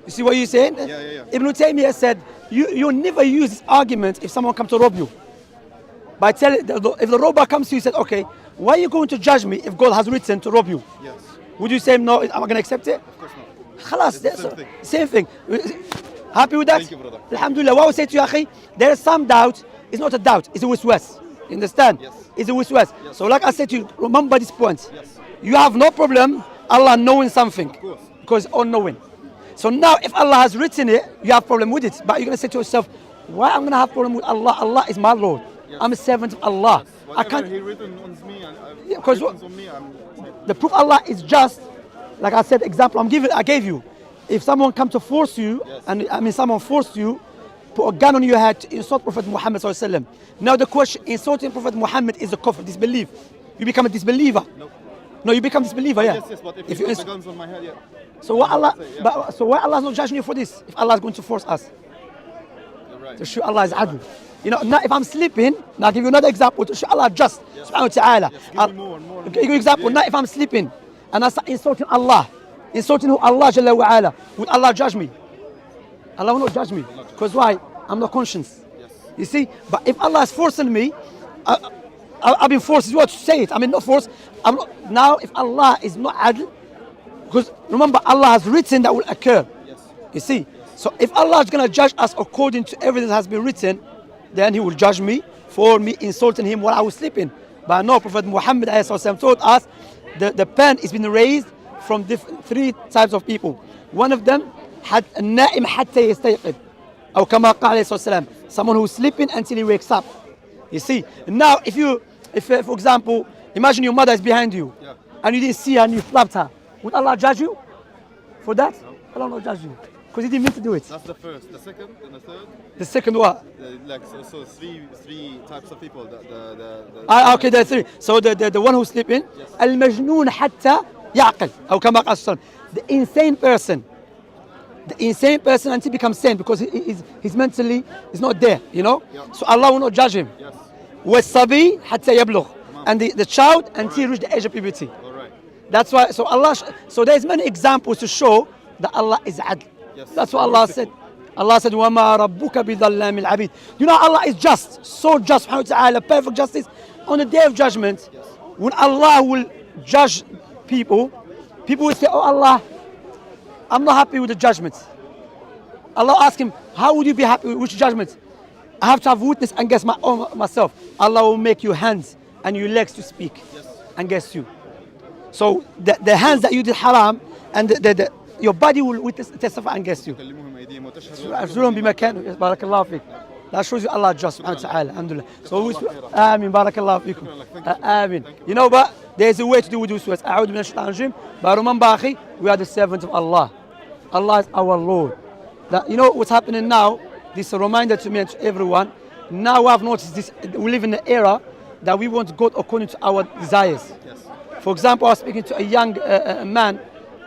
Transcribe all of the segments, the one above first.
You see what you're saying? Yeah. Ibn Taymiyyah said, you never use this argument if someone comes to rob you. By telling, if the robber comes to you and said, okay, why are you going to judge me if God has written to rob you? Yes. Would you say, no, I'm going to accept it? Of course not. Khalas, It's the same thing. Happy with that? Thank you, brother. Alhamdulillah. What I would say to you, akhi, there is some doubt. It's not a doubt, it's a wiswas. You understand? Yes. It's a wiswas. Yes. So like I said to you, remember this point. Yes. You have no problem Allah knowing something. Of course. Because all knowing. So now if Allah has written it, you have problem with it. But you're going to say to yourself, why I'm going to have problem with Allah? Allah is my Lord. Yes. I'm a servant of Allah. Yes. I can't. He written on me and Because written on me. the proof Allah is just, like I said, example I gave you. If someone come to force you, Yes. and someone forced you, put a gun on your head to insult Prophet Muhammad sallallahu alaihi wasallam. Now the question, insulting Prophet Muhammad is a kufr, disbelief. You become a disbeliever. No, you become a disbeliever, yeah. Yes, but if you you put ins- the guns on my head, yeah. so why Allah, Say, yeah. so why Allah is not judging you for this? If Allah is going to force us, You're right. to show Allah is adl. You know, now if I'm sleeping, now I'll give you another example to show Allah just, subhanahu wa ta'ala. Yes, give me more and more and Give you more. example, Yeah. now if I'm sleeping and I start insulting Allah, insulting who Allah Jalla wa ala, would Allah judge me? Allah will not judge me. Because why? I'm not conscious. Yes. You see? But if Allah is forcing me, I've been forced as well to say it. I mean, not forced. I'm not, now, if Allah is not adl, because remember, Allah has written that will occur. Yes. You see? So if Allah is going to judge us according to everything that has been written, then He will judge me for me insulting Him while I was sleeping. But no, Prophet Muhammad ﷺ told us the pen is been raised from three types of people. One of them had النائم حتى يستيقظ أو كما قال عليه الصلاة والسلام, someone who's sleeping until he wakes up. You see? Now if for example, imagine your mother is behind you, Yeah. and you didn't see her and you slapped her. Would Allah judge you for that? No. Allah will not judge you because He didn't mean to do it. That's the first. The second and the third. The second what? Like so three types of people. Okay, there are three. So the one who's sleeping, Yes. المجنون حتى يعقل أو كما قال الصلاة. The insane person. The insane person until he becomes sane because he's mentally is not there, you know. Yeah. So Allah will not judge him. Yes. والصبي حتى يبلغ, and the child until he reach the age of puberty. All right. That's why. So Allah. So there's many examples to show that Allah is adl. Yes. That's what Allah said. Allah said, وَمَا رَبُّكَ بِظَلَّامِ الْعَبِيدِ. You know Allah is just, so just, subhanahu wa ta'ala, perfect justice. On the day of judgment, Yes. when Allah will judge people will say, oh Allah, I'm not happy with the judgment. Allah ask him, how would you be happy with which judgment? I have to have witness against myself. Allah will make your hands and your legs to speak Yes. against you. So the hands that you did haram and your body will witness, testify against you. كلموهم أيديهم وتشهد أرجلهم بما كانوا. بارك الله فيك. That shows you Allah just subhanahu wa ta'ala. Alhamdulillah. So we Amin. Barakallahu fikum. Amin. You know, but there's a way to do with this. أعوذ من الشيطان الرجيم. But remember, akhi, we are the servants of Allah. Allah is our Lord. That, you know what's happening now? This is a reminder to me and to everyone. Now I've noticed this. We live in an era that we want God according to our desires. Yes. For example, I was speaking to a young man.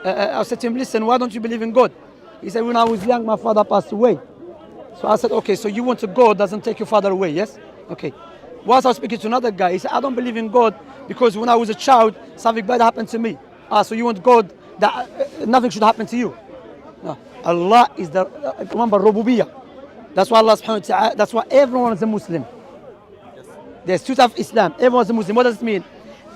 I said to him, listen, why don't you believe in God? He said, when I was young, my father passed away. So I said, okay, so you want to God doesn't take your father away, yes? Okay. Whilst I was speaking to another guy, he said, I don't believe in God because when I was a child, something bad happened to me. So you want God that nothing should happen to you? No. Allah is the, remember, Rububiyyah. That's why Allah subhanahu wa ta'ala, that's why everyone is a Muslim. Yes. There's two types of Islam. Everyone's a Muslim. What does it mean?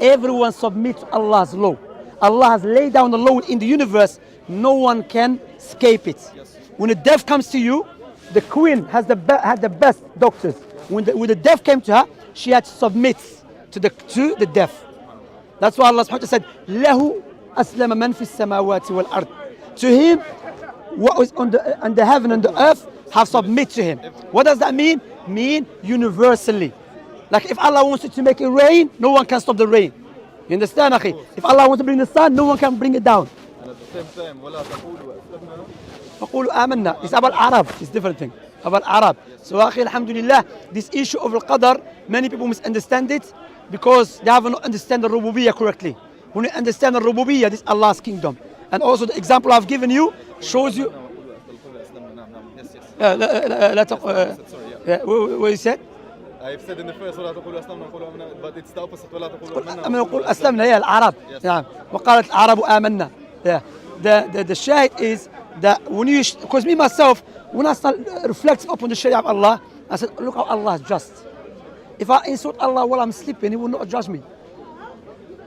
Everyone submits to Allah's law. Allah has laid down the law in the universe. No one can escape it. Yes. When a death comes to you, the queen had the best doctors. When the death came to her, she had to submit to the death. That's why Allah subhanahu wa ta'ala said, "Lahu aslama man fi samawati wal ard." To him, what was on the heaven and the earth have submit to him. What does that mean? Mean universally. Like if Allah wants to make it rain, no one can stop the rain. You understand, akhi? If Allah wants to bring the sun, no one can bring it down. And at the same time, ولا تقولوا أسلمنا. فقولوا آمنا. It's about Arab. It's different thing. About Arab. So, akhi, alhamdulillah, this issue of al-qadar, many people misunderstand it because they haven't understand the rububiyyah correctly. When you understand the rububiyyah, this is Allah's kingdom. And also the example I've given you shows you. What you said? I've said in the first ولا تقولوا أسلمنا نقول آمنا, but it's the opposite ولا تقولوا آمنا. نقول أسلمنا, yeah, العرب. Yes. نعم. وقالت العرب آمنا. Yeah. The shahid is that when you, because me myself, when I start reflecting upon the Sharia of Allah, I said, look how Allah is just. If I insult Allah while I'm sleeping, He will not judge me.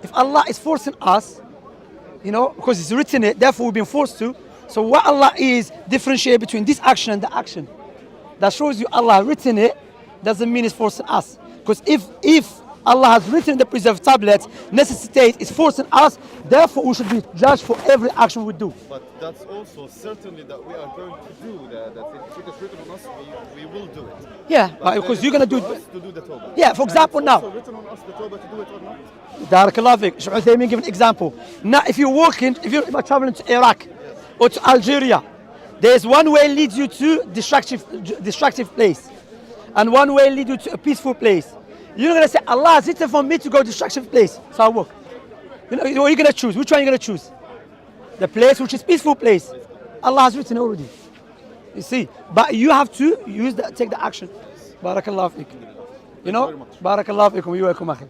If Allah is forcing us, you know, because He's written it, therefore we've been forced to. So what Allah is differentiate between this action and the action. That shows you Allah has written it, doesn't mean He's forcing us. Because if Allah has written the preserved tablets, necessitate is forcing us, therefore we should be judged for every action we do. But that's also certainly that we are going to do that if it is written on us, we will do it. Yeah, because you're going to do it. To do the tawbah. Yeah, for example, now. Also written on us the tawbah to do it or not? Barakallahu fiik. Shaykh Uthaymeen give an example. Now, if you're traveling to Iraq or to Algeria, there's one way leads you to destructive place, and one way leads you to a peaceful place. You're not going to say, Allah has written for me to go to destructive place, so I walk. You know, what are you going to choose? Which one are you going to choose? The place which is peaceful place. Allah has written already. You see, but you have to take the action. Barakallahu fiik. You know, Barakallahu fiikum. You welcome, akhi.